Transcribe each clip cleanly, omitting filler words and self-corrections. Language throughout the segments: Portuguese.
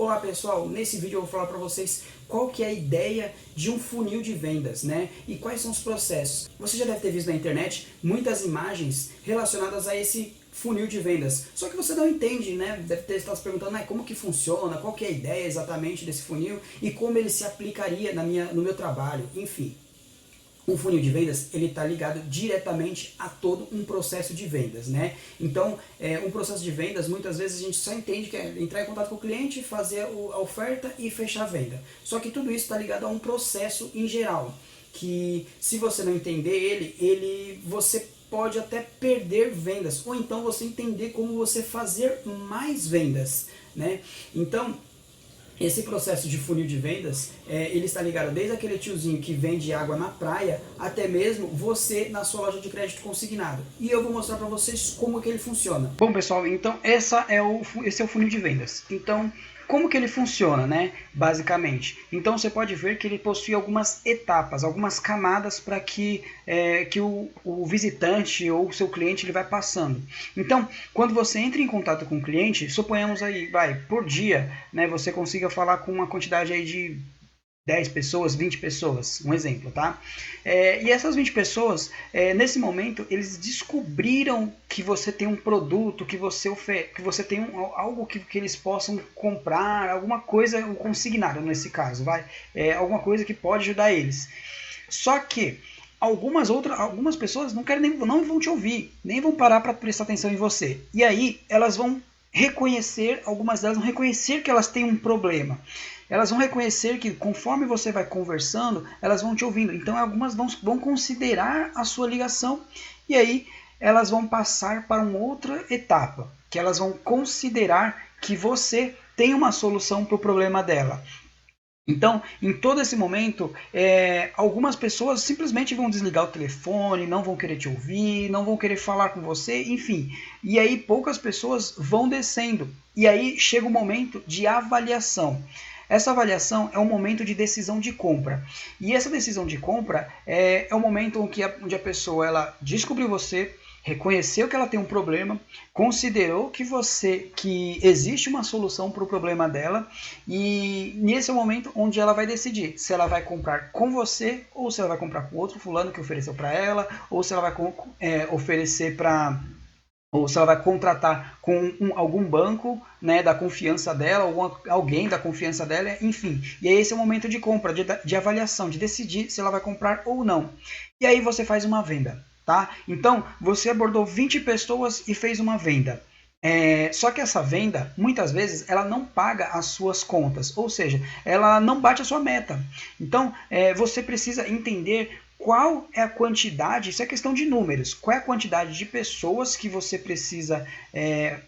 Olá pessoal, nesse vídeo eu vou falar para vocês qual que é a ideia de um funil de vendas, né? E quais são os processos. Você já deve ter visto na internet muitas imagens relacionadas a esse funil de vendas. Só que você não entende, né? Deve ter estado se perguntando, como que funciona, qual que é a ideia exatamente desse funil e como ele se aplicaria no meu trabalho, enfim. Um funil de vendas, ele está ligado diretamente a todo um processo de vendas, né? Então, um processo de vendas, muitas vezes a gente só entende que é entrar em contato com o cliente, fazer a oferta e fechar a venda. Só que tudo isso está ligado a um processo em geral, que se você não entender você pode até perder vendas, ou então você entender como você fazer mais vendas, né? Então, esse processo de funil de vendas, ele está ligado desde aquele tiozinho que vende água na praia, até mesmo você na sua loja de crédito consignado. E eu vou mostrar para vocês como que ele funciona. Bom pessoal, então esse é o funil de vendas. Então, como que ele funciona, né? Basicamente. Então você pode ver que ele possui algumas etapas, algumas camadas para que o visitante ou o seu cliente ele vai passando. Então, quando você entra em contato com o cliente, suponhamos aí, por dia, né, você consiga falar com uma quantidade aí de 10 pessoas, 20 pessoas, um exemplo, tá? E essas 20 pessoas, nesse momento, eles descobriram que você tem um produto, que você tem algo que eles possam comprar, alguma coisa, um consignado nesse caso, alguma coisa que pode ajudar eles. Só que algumas pessoas não vão te ouvir, nem vão parar para prestar atenção em você. E aí elas vão algumas delas vão reconhecer que elas têm um problema. Elas vão reconhecer que conforme você vai conversando, elas vão te ouvindo. Então algumas vão considerar a sua ligação e aí elas vão passar para uma outra etapa, que elas vão considerar que você tem uma solução para o problema dela. Então, em todo esse momento, algumas pessoas simplesmente vão desligar o telefone, não vão querer te ouvir, não vão querer falar com você, enfim. E aí poucas pessoas vão descendo. E aí chega o momento de avaliação. Essa avaliação é um momento de decisão de compra. E essa decisão de compra é o momento onde a pessoa ela descobriu você, reconheceu que ela tem um problema, considerou que existe uma solução para o problema dela, e nesse é o momento onde ela vai decidir se ela vai comprar com você ou se ela vai comprar com outro fulano que ofereceu para ela, ou se ela vai oferecer para ou se ela vai contratar com algum banco, né, da confiança dela, ou alguém da confiança dela, enfim. E aí esse é o momento de compra, de avaliação, de decidir se ela vai comprar ou não. E aí você faz uma venda. Tá? Então, você abordou 20 pessoas e fez uma venda. Só que essa venda, muitas vezes, ela não paga as suas contas, ou seja, ela não bate a sua meta. Então, você precisa entender qual é a quantidade, isso é questão de números, qual é a quantidade de pessoas que você precisa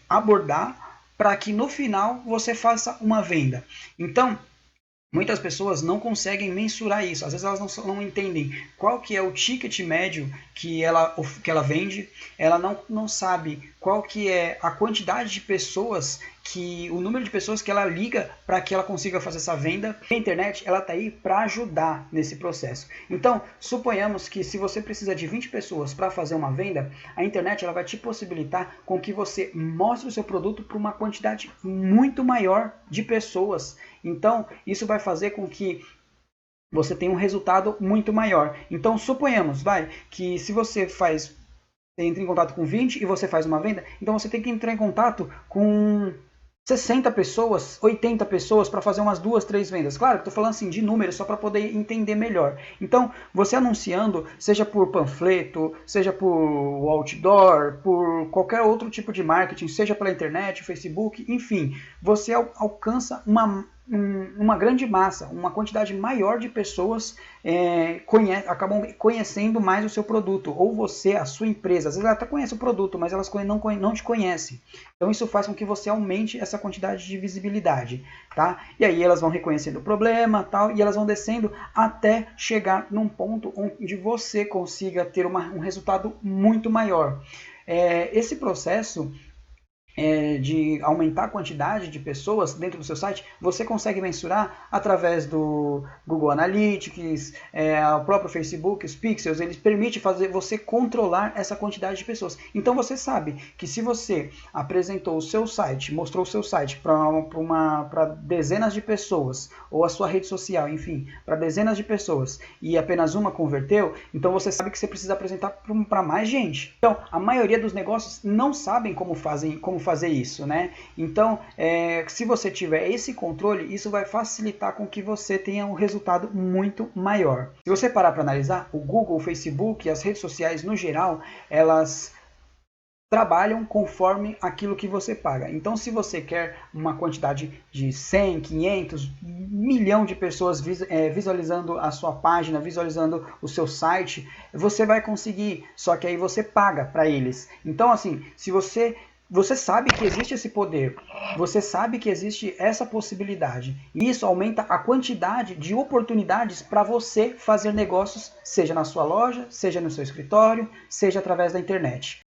abordar para que no final você faça uma venda. Então, muitas pessoas não conseguem mensurar isso, às vezes elas não entendem qual que é o ticket médio que ela vende, ela não sabe qual que é a quantidade de pessoas, o número de pessoas que ela liga para que ela consiga fazer essa venda. A internet ela está aí para ajudar nesse processo. Então, suponhamos que se você precisa de 20 pessoas para fazer uma venda, a internet ela vai te possibilitar com que você mostre o seu produto para uma quantidade muito maior de pessoas. Então, isso vai fazer com que você tenha um resultado muito maior. Então, suponhamos, que se você entra em contato com 20 e você faz uma venda, então você tem que entrar em contato com 60 pessoas, 80 pessoas para fazer umas 2, 3 vendas. Claro que estou falando assim de números só para poder entender melhor. Então, você anunciando, seja por panfleto, seja por outdoor, por qualquer outro tipo de marketing, seja pela internet, Facebook, enfim, você alcança uma grande massa, uma quantidade maior de pessoas acabam conhecendo mais o seu produto, ou você, a sua empresa. Às vezes ela até conhece o produto, mas elas não te conhecem. Então isso faz com que você aumente essa quantidade de visibilidade, tá? E aí elas vão reconhecendo o problema, tal, e elas vão descendo até chegar num ponto onde você consiga ter um resultado muito maior. Esse processo de aumentar a quantidade de pessoas dentro do seu site, você consegue mensurar através do Google Analytics, o próprio Facebook, os pixels, eles permitem fazer você controlar essa quantidade de pessoas. Então você sabe que se você apresentou o seu site, mostrou o seu site para dezenas de pessoas, ou a sua rede social, enfim, para dezenas de pessoas, e apenas uma converteu, então você sabe que você precisa apresentar para mais gente. Então, a maioria dos negócios não sabem como fazer isso, né? Então, se você tiver esse controle, isso vai facilitar com que você tenha um resultado muito maior. Se você parar para analisar, o Google, o Facebook e as redes sociais no geral, elas trabalham conforme aquilo que você paga. Então, se você quer uma quantidade de 100, 500, 1 milhão de pessoas visualizando a sua página, visualizando o seu site, você vai conseguir, só que aí você paga para eles. Então, assim, se você sabe que existe esse poder, você sabe que existe essa possibilidade. E isso aumenta a quantidade de oportunidades para você fazer negócios, seja na sua loja, seja no seu escritório, seja através da internet.